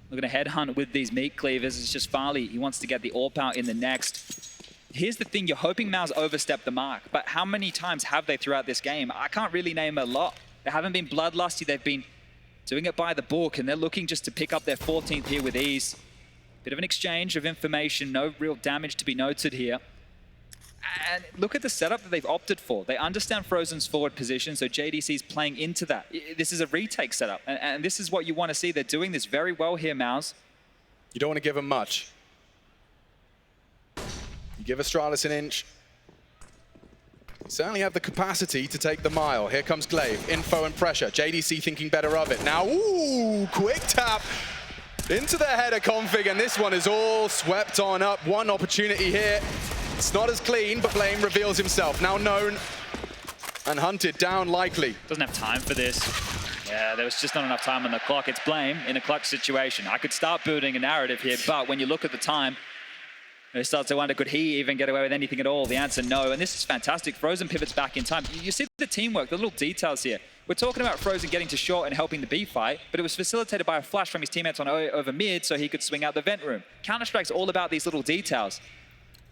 Looking to headhunt with these meat cleavers. It's just Farley. He wants to get the AWP out in the next. Here's the thing. You're hoping MOUZ overstep the mark. But how many times have they throughout this game? I can't really name a lot. They haven't been bloodlusty. They've been doing it by the book. And they're looking just to pick up their 14th here with ease. Bit of an exchange of information. No real damage to be noted here. And look at the setup that they've opted for. They understand Frozen's forward position, so JDC's playing into that. This is a retake setup, and this is what you want to see. They're doing this very well here, MOUZ. You don't want to give them much. You give Astralis an inch. You certainly have the capacity to take the mile. Here comes Glaive, info and pressure. JDC thinking better of it. Now, ooh, quick tap. Into the header config, and this one is all swept on up. One opportunity here. It's not as clean, but Blame reveals himself. Now known and hunted down likely. Doesn't have time for this. Yeah, there was just not enough time on the clock. It's Blame in a clutch situation. I could start building a narrative here, but when you look at the time, you start to wonder, could he even get away with anything at all? The answer, no. And this is fantastic. Frozen pivots back in time. You see the teamwork, the little details here. We're talking about Frozen getting to short and helping the B fight, but it was facilitated by a flash from his teammates on over mid so he could swing out the vent room. Counter-Strike's all about these little details.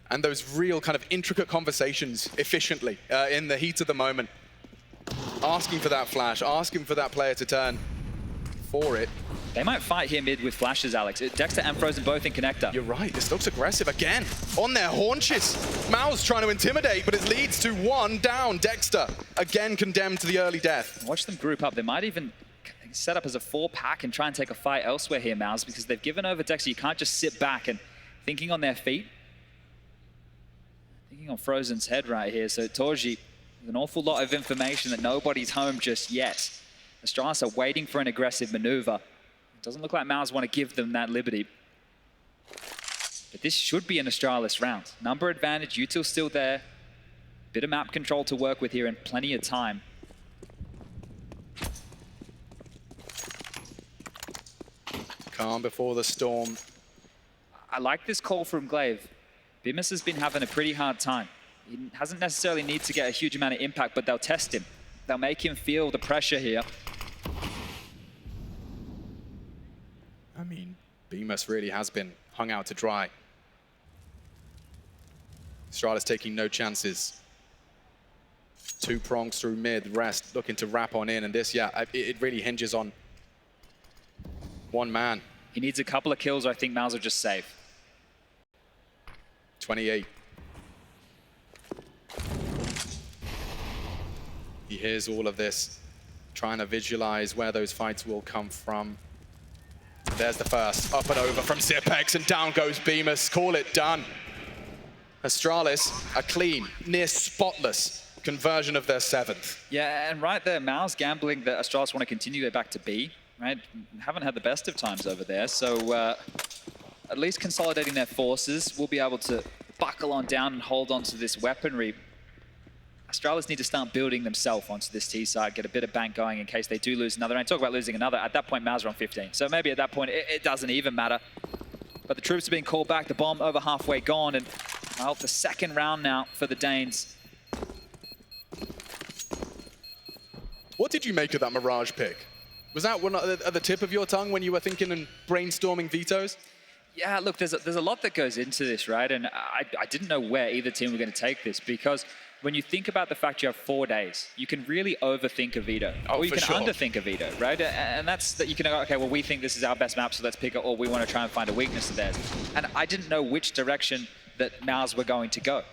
And those real kind of intricate conversations efficiently in the heat of the moment. Asking for that flash, asking for that player to turn for it. They might fight here mid with flashes, Alex. Dexter and Frozen both in connector. You're right, this looks aggressive again. On their haunches. MOUZ trying to intimidate, but it leads to one down. Dexter, again condemned to the early death. Watch them group up. They might even set up as a 4-pack and try and take a fight elsewhere here, MOUZ, because they've given over Dexter. You can't just sit back and thinking on their feet. Thinking on Frozen's head right here. So torzsi, an awful lot of information that nobody's home just yet. Astralis are waiting for an aggressive maneuver. Doesn't look like MOUZ want to give them that liberty. But this should be an Astralis round. Number advantage, util's still there. Bit of map control to work with here and plenty of time. Calm before the storm. I like this call from Glaive. Bimus has been having a pretty hard time. He hasn't necessarily need to get a huge amount of impact, but they'll test him. They'll make him feel the pressure here. I mean, Bimus really has been hung out to dry. Astralis taking no chances. 2 prongs through mid, rest looking to wrap on in, and this, yeah, it really hinges on one man. He needs a couple of kills, or I think MOUZ will just save. 28. He hears all of this, trying to visualize where those fights will come from. There's the first, up and over from Zipex, and down goes Bimus. Call it done. Astralis, a clean, near spotless conversion of their 7th. Yeah, and right there, MOUZ gambling that Astralis want to continue their back to B, right? Haven't had the best of times over there, so at least consolidating their forces, we'll be able to buckle on down and hold on to this weaponry. Astralis need to start building themselves onto this T side, get a bit of bank going in case they do lose another. And talk about losing another, at that point, MOUZ are on 15. So maybe at that point, it doesn't even matter. But the troops are being called back, the bomb over halfway gone, and well, the second round now for the Danes. What did you make of that Mirage pick? Was that one at the tip of your tongue when you were thinking and brainstorming vetoes? Yeah, look, there's a lot that goes into this, right? And I didn't know where either team were going to take this, because when you think about the fact you have 4 days, you can really overthink a veto. Or you can underthink a veto, right? And that's that you can go, okay, well, we think this is our best map, so let's pick it, or we want to try and find a weakness of theirs. And I didn't know which direction that MOUZ were going to go.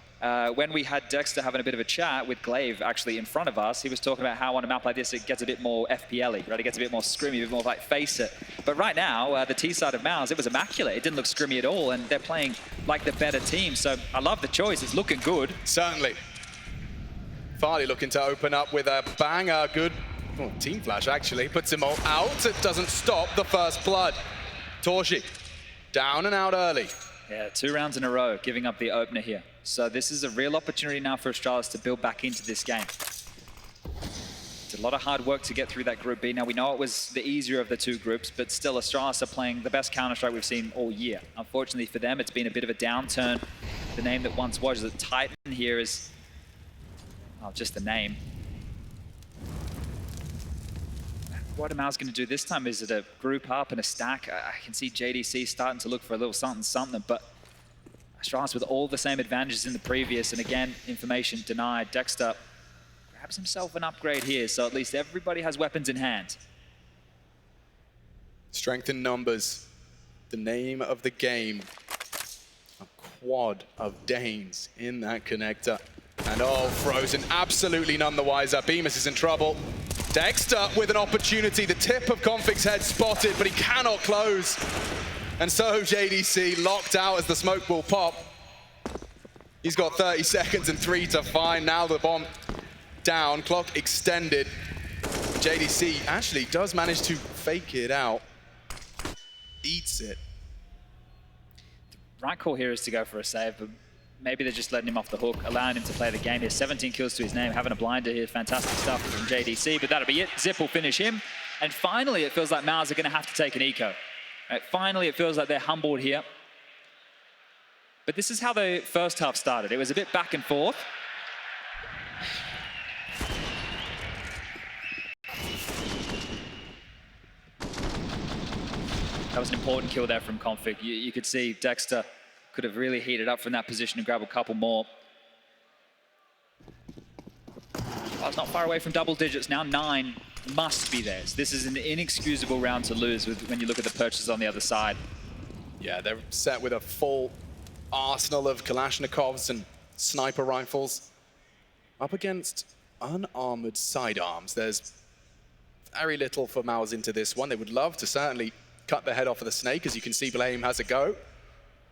When we had Dexter having a bit of a chat with Glaive actually in front of us, he was talking about how on a map like this, it gets a bit more FPL-y, right? It gets a bit more scrimmy, a bit more like face it. But right now, the T side of MOUZ, it was immaculate. It didn't look scrimmy at all, and they're playing like the better team. So I love the choice. It's looking good. Certainly. Farley looking to open up with a banger. Good team flash, actually. Puts him all out. It doesn't stop the first blood. torzsi down and out early. Yeah, 2 rounds in a row, giving up the opener here. So this is a real opportunity now for Astralis to build back into this game. It's a lot of hard work to get through that Group B. Now, we know it was the easier of the 2 groups, but still Astralis are playing the best Counter-Strike we've seen all year. Unfortunately for them, it's been a bit of a downturn. The name that once was the Titan here is, well, just the name. What are MOUZ going to do this time? Is it a group up and a stack? I can see JDC starting to look for a little something, but Astralis with all the same advantages in the previous, and again, information denied. Dexter grabs himself an upgrade here, so at least everybody has weapons in hand. Strength in numbers, the name of the game. A quad of Danes in that connector. And oh, Frozen absolutely none the wiser. Bimus is in trouble. Dexter with an opportunity. The tip of Config's head spotted, but he cannot close. And so JDC locked out as the smoke will pop. He's got 30 seconds and 3 to find. Now the bomb down, clock extended. JDC actually does manage to fake it out. eats it. Right call here is to go for a save, but maybe they're just letting him off the hook, allowing him to play the game. He has 17 kills to his name, having a blinder here. Fantastic stuff from JDC, but that'll be it. Zip will finish him. And finally, it feels like MOUZ are going to have to take an eco. Right, finally, it feels like they're humbled here. But this is how the first half started. It was a bit back and forth. That was an important kill there from Config. You could see Dexter could have really heated up from that position and grabbed a couple more. Oh, it's not far away from double digits now. 9 must be theirs. This is an inexcusable round to lose when you look at the purchases on the other side. Yeah, they're set with a full arsenal of Kalashnikovs and sniper rifles up against unarmored sidearms. There's very little for MOUZ into this one. They would love to certainly cut the head off of the snake. As you can see, Blame has a go.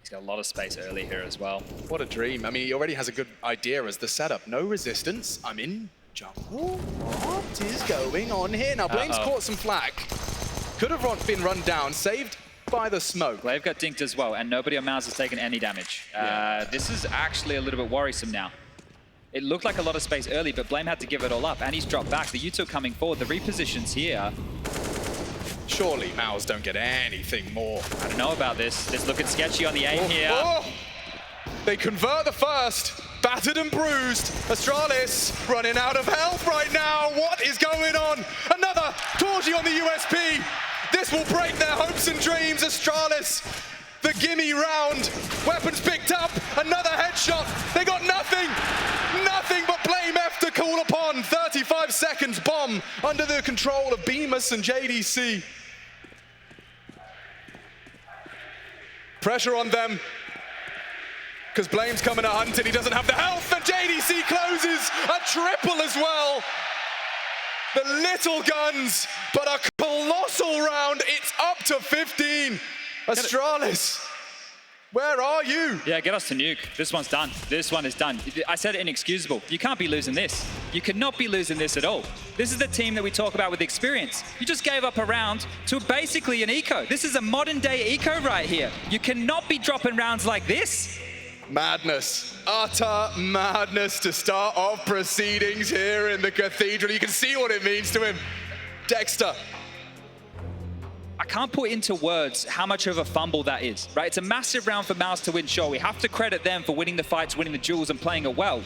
He's got a lot of space early here as well. What a dream. I mean, he already has a good idea as the setup. No resistance. I'm in jungle. What is going on here? Now, Blame's caught some flack. Could have been run down, saved by the smoke. Glaive got dinked as well, and nobody on MOUZ has taken any damage. This is actually a little bit worrisome now. It looked like a lot of space early, but Blame had to give it all up, and he's dropped back. The U2 coming forward. The repositions here. Surely MOUZ don't get anything more. I don't know about this. It's looking sketchy on the aim here. They convert the first. Battered and bruised. Astralis running out of health right now. What is going on? Another torzsi on the USP. This will break their hopes and dreams. Astralis, the gimme round. Weapons picked up. Another headshot. They got nothing. Nothing but Blame F to call upon. 35 seconds bomb under the control of Bemis and JDC. Pressure on them. Because Blame's coming to hunt and he doesn't have the health, and JDC closes a triple as well. The little guns, but a colossal round. It's up to 15. Astralis, where are you? Yeah, get us to nuke. This one's done. This one is done. I said it inexcusable. You can't be losing this. You cannot be losing this at all. This is the team that we talk about with experience. You just gave up a round to basically an eco. This is a modern day eco right here. You cannot be dropping rounds like this. Madness, utter madness to start off proceedings here in the Cathedral. You can see what it means to him. Dexter. I can't put into words how much of a fumble that is, right? It's a massive round for MOUZ to win, sure. We have to credit them for winning the fights, winning the duels, and playing it well.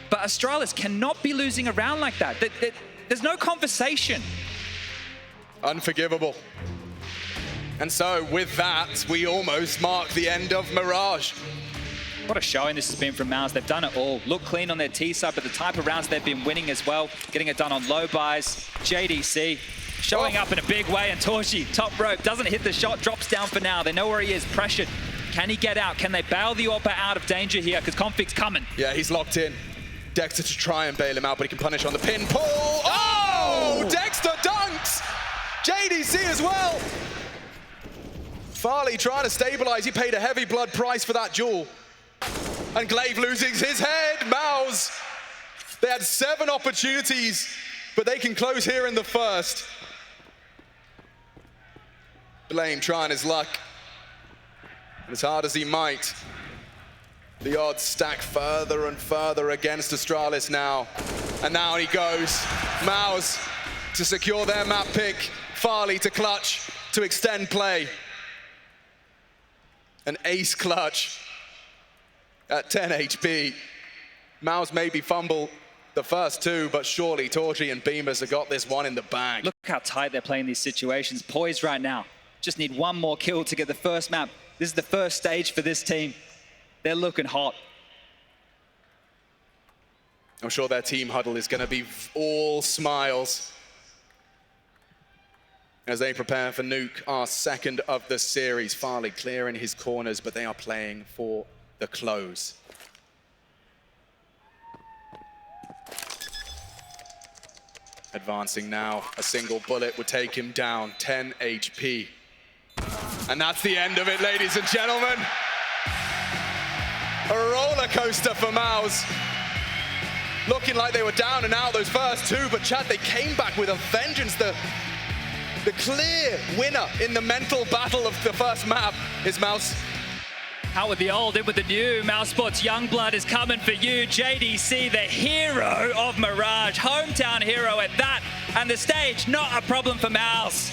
But Astralis cannot be losing a round like that. There's no conversation. Unforgivable. And so with that, we almost mark the end of Mirage. What a showing this has been from MOUZ. They've done it all. Look clean on their T side, but the type of rounds they've been winning as well, getting it done on low buys. JDC showing up in a big way, and torzsi, top rope, doesn't hit the shot, drops down for now. They know where he is, pressured. Can he get out? Can they bail the AWPer out of danger here? Because Config's coming. Yeah, he's locked in. Dexter to try and bail him out, but he can punish on the pin pull. Oh! Dexter dunks! JDC as well. Farley trying to stabilize. He paid a heavy blood price for that duel. And Glaive losing his head. MOUZ, they had 7 opportunities, but they can close here in the first. Blame trying his luck. As hard as he might, the odds stack further and further against Astralis now. And now he goes. MOUZ to secure their map pick. Farley to clutch, to extend play. An ace clutch. At 10 HP, MOUZ maybe fumble the first 2, but surely torzsi and Bemis have got this one in the bag. Look how tight they're playing these situations. Poised right now. Just need one more kill to get the first map. This is the first stage for this team. They're looking hot. I'm sure their team huddle is going to be all smiles as they prepare for Nuke, our second of the series. Farley clearing his corners, but they are playing for the close. Advancing now, a single bullet would take him down, 10 HP. And that's the end of it, ladies and gentlemen. A roller coaster for MOUZ. Looking like they were down and out those first 2, but Chad, they came back with a vengeance. The the clear winner in the mental battle of the first map is MOUZ. Out with the old, in with the new. MOUZ Sports Youngblood is coming for you. JDC, the hero of Mirage, hometown hero at that. And the stage, not a problem for MOUZ.